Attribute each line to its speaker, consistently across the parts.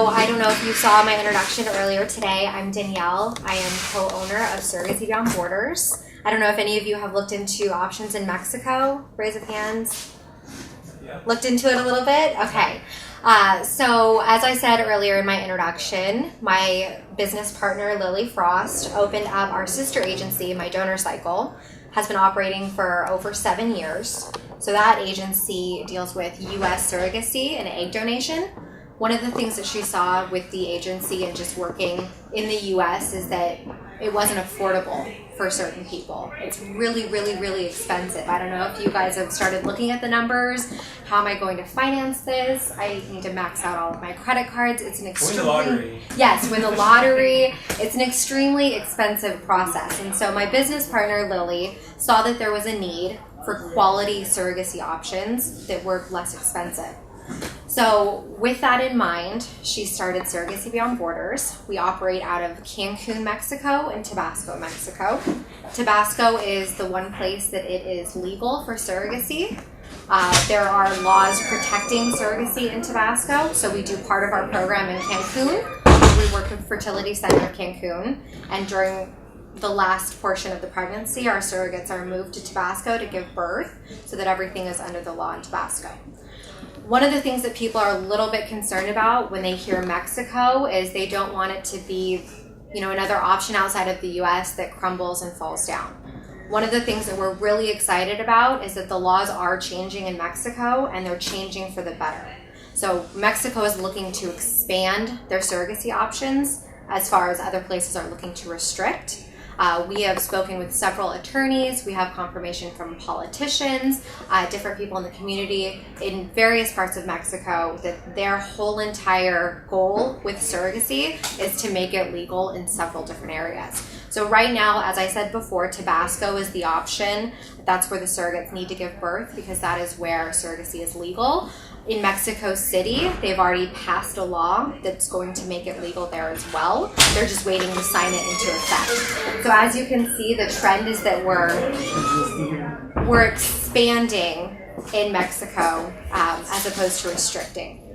Speaker 1: So I don't know if you saw my introduction earlier today. I'm Danielle. I am co-owner of Surrogacy Beyond Borders. I don't know if any of you have looked into options in Mexico. Raise of hands. Yeah. Looked into it a little bit? Okay. So as I said earlier in my introduction, my business partner, Lily Frost, opened up our sister agency, My Donor Cycle, has been operating for over 7 years. So that agency deals with U.S. surrogacy and egg donation. One of the things that she saw with the agency and just working in the U.S. is that it wasn't affordable for certain people. It's really, really, really expensive. I don't know if you guys have started looking at the numbers. How am I going to finance this? I need to max out all of my credit cards. It's an extremely... Win the lottery. Yes, win the lottery. It's an extremely expensive process. And so my business partner, Lily, saw that there was a need for quality surrogacy options that were less expensive. So with that in mind, she started Surrogacy Beyond Borders. We operate out of Cancun, Mexico and Tabasco, Mexico. Tabasco is the one place that it is legal for surrogacy. There are laws protecting surrogacy in Tabasco, so we do part of our program in Cancun. We work with Fertility Center of Cancun, and during the last portion of the pregnancy, our surrogates are moved to Tabasco to give birth so that everything is under the law in Tabasco. One of the things that people are a little bit concerned about when they hear Mexico is they don't want it to be, another option outside of the U.S. that crumbles and falls down. One of the things that we're really excited about is that the laws are changing in Mexico, and they're changing for the better. So Mexico is looking to expand their surrogacy options as far as other places are looking to restrict. We have spoken with several attorneys. We have confirmation from politicians, different people in the community in various parts of Mexico that their whole entire goal with surrogacy is to make it legal in several different areas. So right now, as I said before, Tabasco is the option. That's where the surrogates need to give birth because that is where surrogacy is legal. In Mexico City, they've already passed a law that's going to make it legal there as well. They're just waiting to sign it into effect. So as you can see, the trend is that we're expanding in Mexico as opposed to restricting.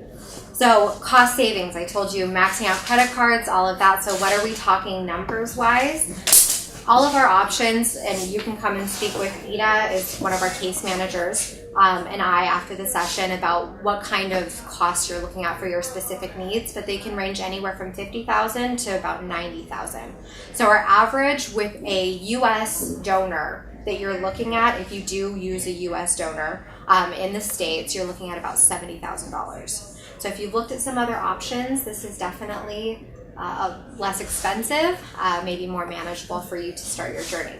Speaker 1: So cost savings, I told you, maxing out credit cards, all of that. So what are we talking numbers-wise? All of our options, and you can come and speak with Ida, is one of our case managers, and I after the session about what kind of costs you're looking at for your specific needs, but they can range anywhere from $50,000 to about $90,000. So our average with a U.S. donor that you're looking at, if you do use a U.S. donor in the States, you're looking at about $70,000. So if you've looked at some other options, this is definitely less expensive, maybe more manageable for you to start your journey.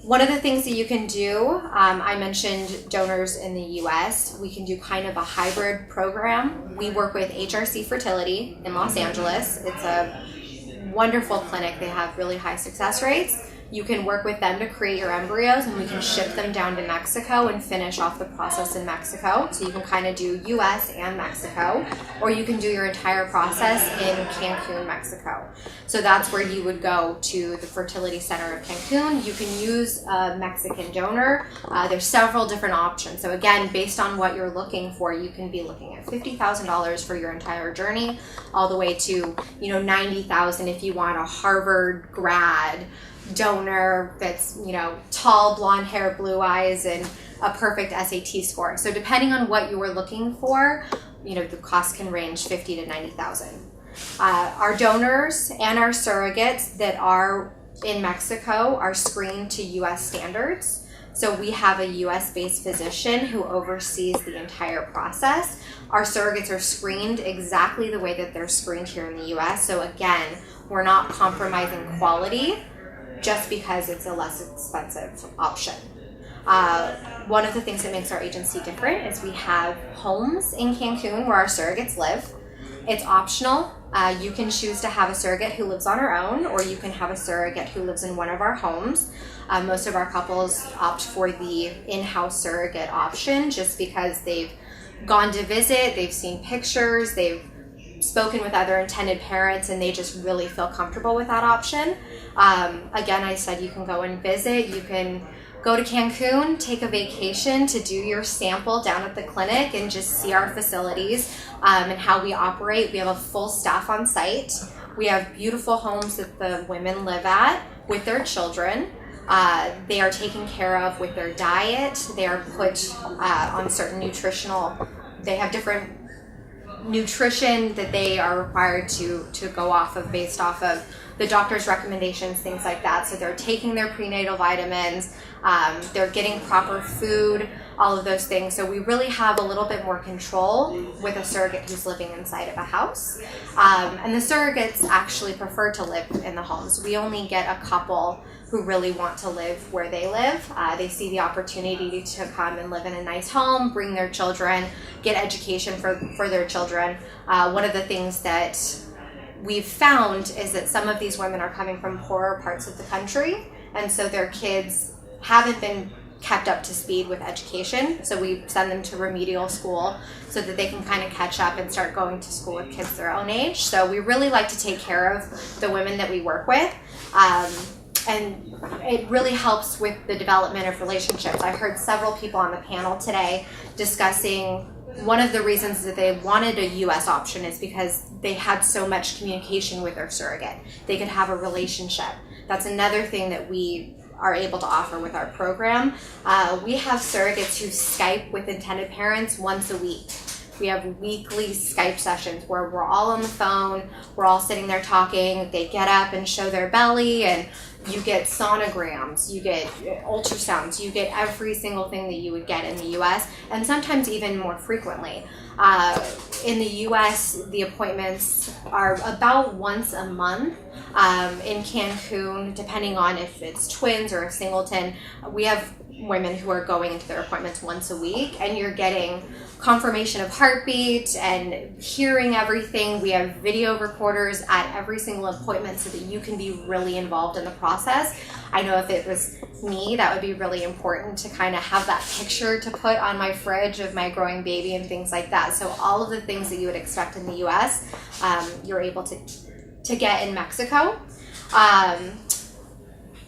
Speaker 1: One of the things that you can do, I mentioned donors in the U.S. We can do kind of a hybrid program. We work with HRC Fertility in Los Angeles. It's a wonderful clinic. They have really high success rates. You can work with them to create your embryos, and we can ship them down to Mexico and finish off the process in Mexico. So you can kind of do U.S. and Mexico, or you can do your entire process in Cancun, Mexico. So that's where you would go to the Fertility Center of Cancun. You can use a Mexican donor. There's several different options. So again, based on what you're looking for, you can be looking at $50,000 for your entire journey, all the way to $90,000 if you want a Harvard grad donor that's tall, blonde hair, blue eyes, and a perfect SAT score. So depending on what you were looking for, the cost can range $50,000 to $90,000. Our donors and our surrogates that are in Mexico are screened to U.S. standards. So we have a U.S.-based physician who oversees the entire process. Our surrogates are screened exactly the way that they're screened here in the U.S. So again, we're not compromising quality just because it's a less expensive option. One of the things that makes our agency different is we have homes in Cancun where our surrogates live. It's optional. You can choose to have a surrogate who lives on her own, or you can have a surrogate who lives in one of our homes. Most of our couples opt for the in-house surrogate option just because they've gone to visit, they've seen pictures, they've spoken with other intended parents, and they just really feel comfortable with that option. Again, I said you can go and visit, you can go to Cancun, take a vacation to do your sample down at the clinic and just see our facilities and how we operate. We have a full staff on site. We have beautiful homes that the women live at with their children. They are taken care of with their diet. They are put on certain they have different nutrition that they are required to go off of based off of the doctor's recommendations, things like that. So they're taking their prenatal vitamins, they're getting proper food, all of those things. So we really have a little bit more control with a surrogate who's living inside of a house. And the surrogates actually prefer to live in the homes. We only get a couple who really want to live where they live. They see the opportunity to come and live in a nice home, bring their children, get education for their children. One of the things that we've found is that some of these women are coming from poorer parts of the country, and so their kids haven't been kept up to speed with education. So we send them to remedial school so that they can kind of catch up and start going to school with kids their own age. So we really like to take care of the women that we work with. And it really helps with the development of relationships. I heard several people on the panel today discussing one of the reasons that they wanted a U.S. option is because they had so much communication with their surrogate. They could have a relationship. That's another thing that we are able to offer with our program. We have surrogates who Skype with intended parents once a week. We have weekly Skype sessions where we're all on the phone, we're all sitting there talking, they get up and show their belly, and you get sonograms, you get ultrasounds, you get every single thing that you would get in the U.S., and sometimes even more frequently. In the U.S., the appointments are about once a month. In Cancun, depending on if it's twins or a singleton, we have women who are going into their appointments once a week, and you're getting confirmation of heartbeat and hearing everything. We have video recorders at every single appointment so that you can be really involved in the process. I know if it was me, that would be really important to kind of have that picture to put on my fridge of my growing baby and things like that. So all of the things that you would expect in the U.S., you're able to get in Mexico.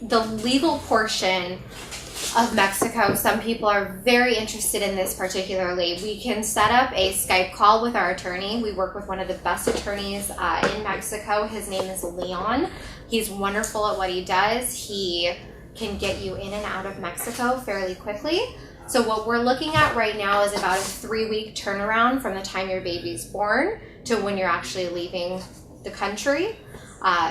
Speaker 1: The legal portion of Mexico, some people are very interested in this particularly. We can set up a Skype call with our attorney. We work with one of the best attorneys in Mexico. His name is Leon. He's wonderful at what he does. He can get you in and out of Mexico fairly quickly. So what we're looking at right now is about a 3-week turnaround from the time your baby's born to when you're actually leaving the country.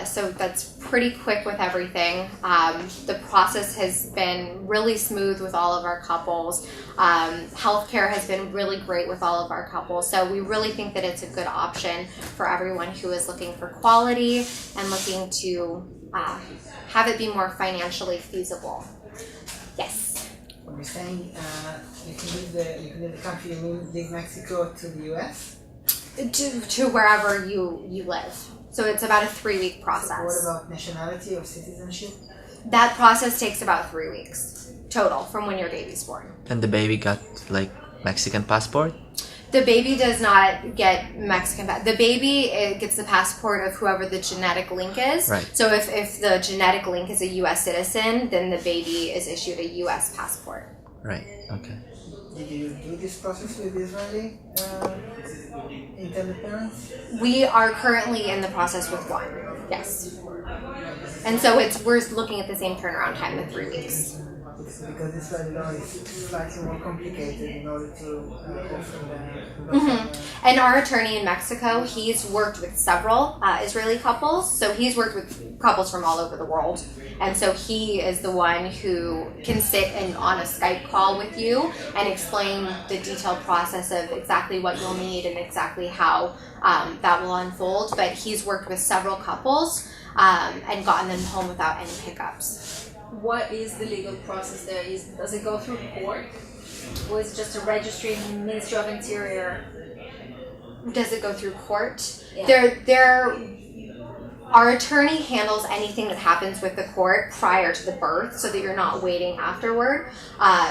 Speaker 1: So that's pretty quick with everything. The process has been really smooth with all of our couples. Healthcare has been really great with all of our couples. So we really think that it's a good option for everyone who is looking for quality and looking to have it be more financially feasible. Yes?
Speaker 2: When you're saying you can leave the country, you mean leave Mexico to the U.S.?
Speaker 1: To wherever you live. So it's about a 3-week process.
Speaker 2: So what about nationality or citizenship?
Speaker 1: That process takes about 3 weeks total from when your baby's born.
Speaker 3: And the baby got like Mexican passport?
Speaker 1: The baby does not get Mexican. The baby gets the passport of whoever the genetic link is.
Speaker 3: Right.
Speaker 1: So if the genetic link is a U.S. citizen, then the baby is issued a U.S. passport.
Speaker 3: Right. Okay.
Speaker 2: Did you do this process with Israeli intended parents?
Speaker 1: We are currently in the process with one. Yes. And so we're looking at the same turnaround time of 3 weeks.
Speaker 2: Because Israeli law is slightly more complicated in order to go from the...
Speaker 1: Mm-hmm. And our attorney in Mexico, he's worked with several Israeli couples. So he's worked with couples from all over the world. And so he is the one who can sit on a Skype call with you and explain the detailed process of exactly what you'll need and exactly how that will unfold. But he's worked with several couples and gotten them home without any hiccups.
Speaker 4: What is the legal process there? Does it go through court? Or is it just a registry in the Ministry of Interior?
Speaker 1: Does it go through court?
Speaker 4: Yeah.
Speaker 1: Our attorney handles anything that happens with the court prior to the birth so that you're not waiting afterward.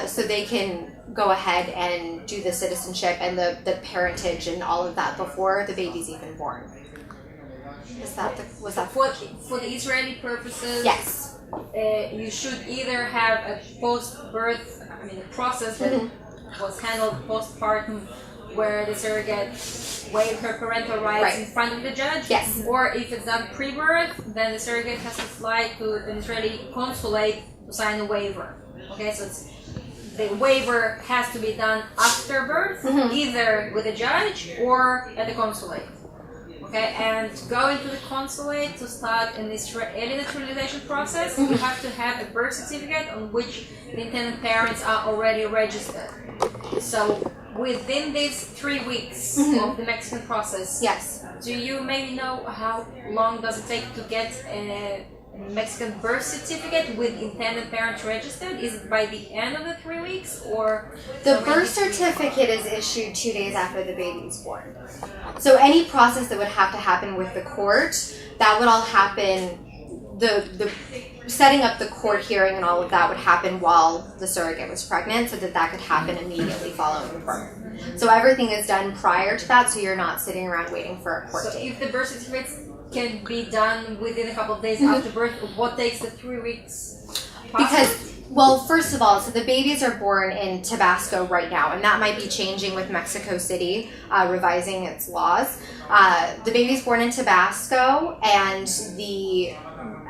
Speaker 1: So they can go ahead and do the citizenship and the parentage and all of that before the baby's even born. Was that
Speaker 4: for the Israeli purposes?
Speaker 1: Yes.
Speaker 4: you should either have a post-birth, a process that was handled postpartum, where the surrogate waived her parental rights in front of the judge.
Speaker 1: Yes.
Speaker 4: Or if it's done pre-birth, then the surrogate has to fly to an Israeli consulate to sign a waiver. Okay, so the waiver has to be done after birth, either with a judge or at the consulate. Okay, and going to the consulate to start an Israeli naturalization process, you have to have a birth certificate on which the intended parents are already registered. So within these 3 weeks of the Mexican process,
Speaker 1: Yes.
Speaker 4: do you maybe know how long does it take to get a Mexican birth certificate with intended parents registered? Is it by the end of the 3 weeks, or
Speaker 1: The birth certificate is issued 2 days after the baby's born. So any process that would have to happen with the court, that would all happen, the setting up the court hearing and all of that would happen while the surrogate was pregnant, so that could happen immediately following birth. So everything is done prior to that, so you're not sitting around waiting for a court
Speaker 4: so
Speaker 1: date.
Speaker 4: if the birth certificates can be done within a couple of days after birth, what takes the 3 weeks?
Speaker 1: Because, well, first of all, so the babies are born in Tabasco right now, and that might be changing with Mexico City revising its laws. The baby's born in Tabasco, and the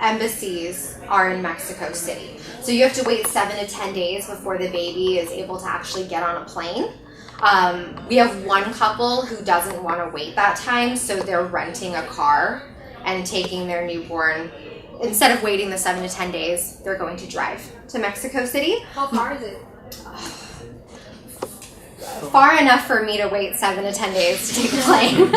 Speaker 1: embassies are in Mexico City. So you have to wait 7 to 10 days before the baby is able to actually get on a plane. We have one couple who doesn't want to wait that time, so they're renting a car and taking their newborn. Instead of waiting the 7 to 10 days, they're going to drive to Mexico City.
Speaker 4: How far is it?
Speaker 1: Far enough for me to wait 7 to 10 days to take a plane.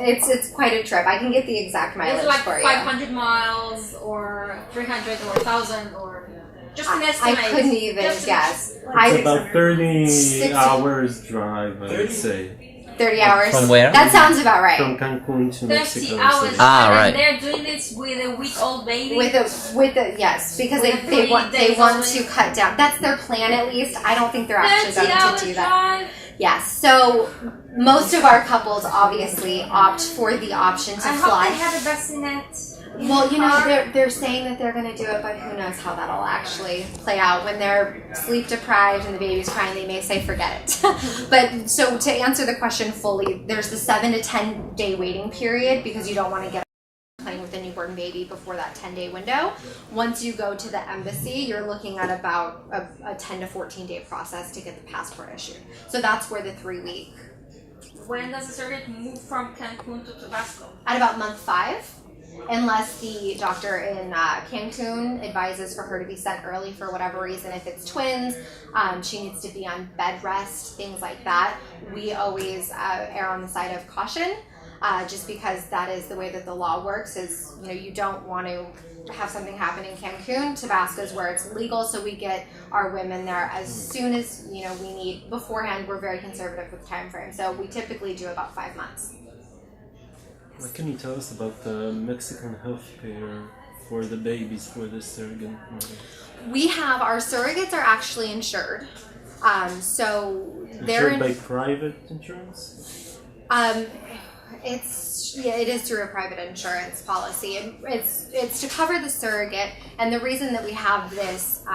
Speaker 1: It's quite a trip. I can get the exact mileage
Speaker 4: Is it like
Speaker 1: for you.
Speaker 4: 500 miles or 300 or 1,000 or just an
Speaker 1: I
Speaker 4: estimate?
Speaker 1: couldn't even
Speaker 4: Just
Speaker 1: guess.
Speaker 5: It's about 30
Speaker 1: 60
Speaker 5: hours drive, I would say.
Speaker 1: 30 hours.
Speaker 3: From where?
Speaker 1: That sounds about right.
Speaker 5: From Cancun to
Speaker 4: 30
Speaker 5: Mexico
Speaker 4: hours.
Speaker 5: City.
Speaker 3: Ah,
Speaker 4: and
Speaker 3: right.
Speaker 4: they're doing this with a week-old baby.
Speaker 1: With a yes, because
Speaker 4: With a
Speaker 1: they want
Speaker 4: 3 days
Speaker 1: to
Speaker 4: only.
Speaker 1: cut down. That's their plan at least. I don't think they're actually
Speaker 4: 30
Speaker 1: going
Speaker 4: hours
Speaker 1: to do that.
Speaker 4: drive.
Speaker 1: Yes. So most of our couples obviously opt for the option to
Speaker 4: I hope
Speaker 1: fly.
Speaker 4: they have a bassinet.
Speaker 1: Well, you know, they're saying that they're going to do it, but who knows how that'll actually play out. When they're sleep deprived and the baby's crying, they may say forget it. But so to answer the question fully, there's the 7 to 10 day waiting period because you don't want to get playing with a newborn baby before that 10-day window. Once you go to the embassy, you're looking at about a 10 to 14 day process to get the passport issued. So that's where the 3-week.
Speaker 4: When does the surrogate move from Cancun to Tabasco?
Speaker 1: At about month 5. Unless the doctor in Cancun advises for her to be sent early for whatever reason. If it's twins, she needs to be on bed rest, things like that. We always err on the side of caution, just because that is the way that the law works. Is you don't want to have something happen in Cancun. Tabasco is where it's legal, so we get our women there as soon as we need. Beforehand, we're very conservative with time frame, so we typically do about 5 months.
Speaker 5: What can you tell us about the Mexican healthcare for the babies, for the surrogate mother?
Speaker 1: We have our surrogates are actually insured, so they're
Speaker 5: Insured by private insurance?
Speaker 1: it is through a private insurance policy. It's to cover the surrogate, and the reason that we have this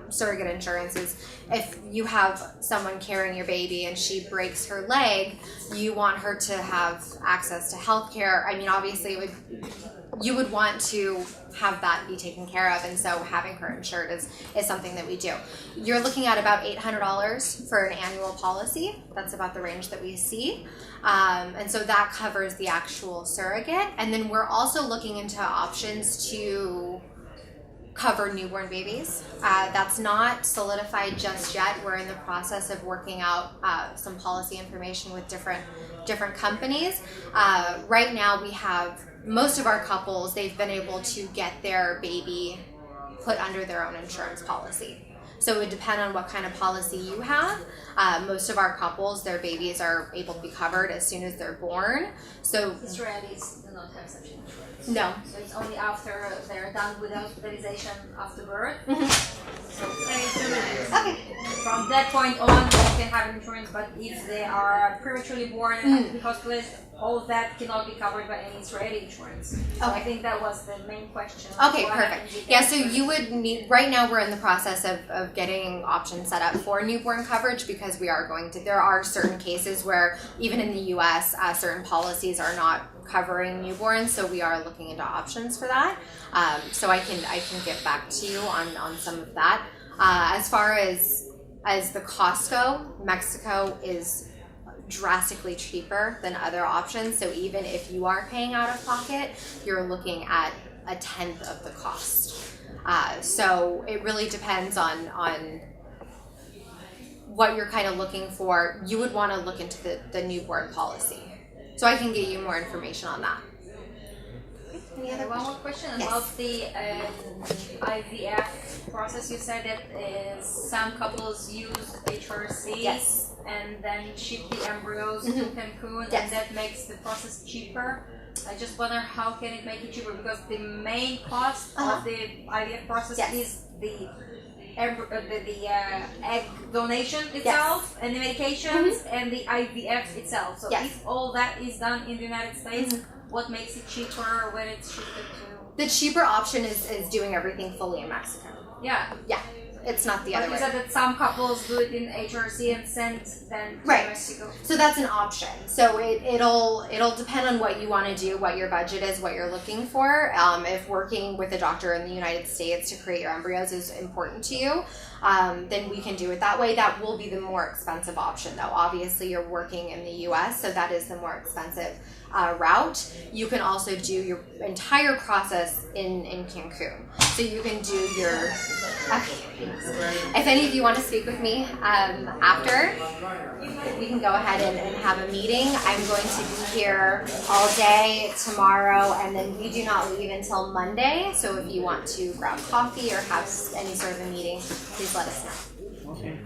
Speaker 1: surrogate insurance is if you have someone carrying your baby and she breaks her leg, you want her to have access to health care. I mean, obviously you would want to have that be taken care of, and so having her insured is something that we do. You're looking at about $800 for an annual policy. That's about the range that we see. And so that covers the actual surrogate. And then we're also looking into options to cover newborn babies. That's not solidified just yet. We're in the process of working out some policy information with different companies. Right now we have most of our couples, they've been able to get their baby put under their own insurance policy. So it would depend on what kind of policy you have. Most of our couples, their babies are able to be covered as soon as they're born. So
Speaker 4: Israelis do not have such insurance.
Speaker 1: no.
Speaker 4: So it's only after they're done with hospitalization after birth.
Speaker 1: Mhm.
Speaker 4: So
Speaker 1: Okay.
Speaker 4: from that point on, can have insurance, but if they are prematurely born and have to be hospitalized, all of that cannot be covered by any Israeli insurance. So I think that was the main question.
Speaker 1: Okay, perfect. Yeah, so you would need, right now we're in the process of getting options set up for newborn coverage because there are certain cases where even in the US, certain policies are not covering newborns, so we are looking into options for that. So I can get back to you on some of that. As far as the costs go, Mexico is drastically cheaper than other options. So even if you are paying out of pocket, you're looking at a tenth of the cost. So it really depends on what you're kind of looking for. You would want to look into the newborn policy. So I can get you more information on that. Any other
Speaker 4: One more question
Speaker 1: Yes.
Speaker 4: about the IVF process. You said that some couples use HRC
Speaker 1: Yes.
Speaker 4: and then ship the embryos to Cancun,
Speaker 1: Yes.
Speaker 4: and that makes the process cheaper. I just wonder how can it make it cheaper, because the main cost of the IVF process
Speaker 1: Yes.
Speaker 4: is the egg donation itself and the medications and the IVF itself. So
Speaker 1: Yes.
Speaker 4: if all that is done in the United States, what makes it cheaper when it's shipped to?
Speaker 1: The cheaper option is doing everything fully in Mexico.
Speaker 4: Yeah.
Speaker 1: Yeah, it's not the other
Speaker 4: But
Speaker 1: way.
Speaker 4: you said that some couples do it in HRC and send them to
Speaker 1: Right.
Speaker 4: Mexico.
Speaker 1: So that's an option. So it'll depend on what you want to do, what your budget is, what you're looking for. If working with a doctor in the United States to create your embryos is important to you, then we can do it that way. That will be the more expensive option, though. Obviously, you're working in the U.S., so that is the more expensive route. You can also do your entire process in Cancun. So you can do your... Okay, thanks. If any of you want to speak with me after, we can go ahead and have a meeting. I'm going to be here all day tomorrow, and then we do not leave until Monday. So if you want to grab coffee or have any sort of a meeting, please let us know.
Speaker 5: Okay.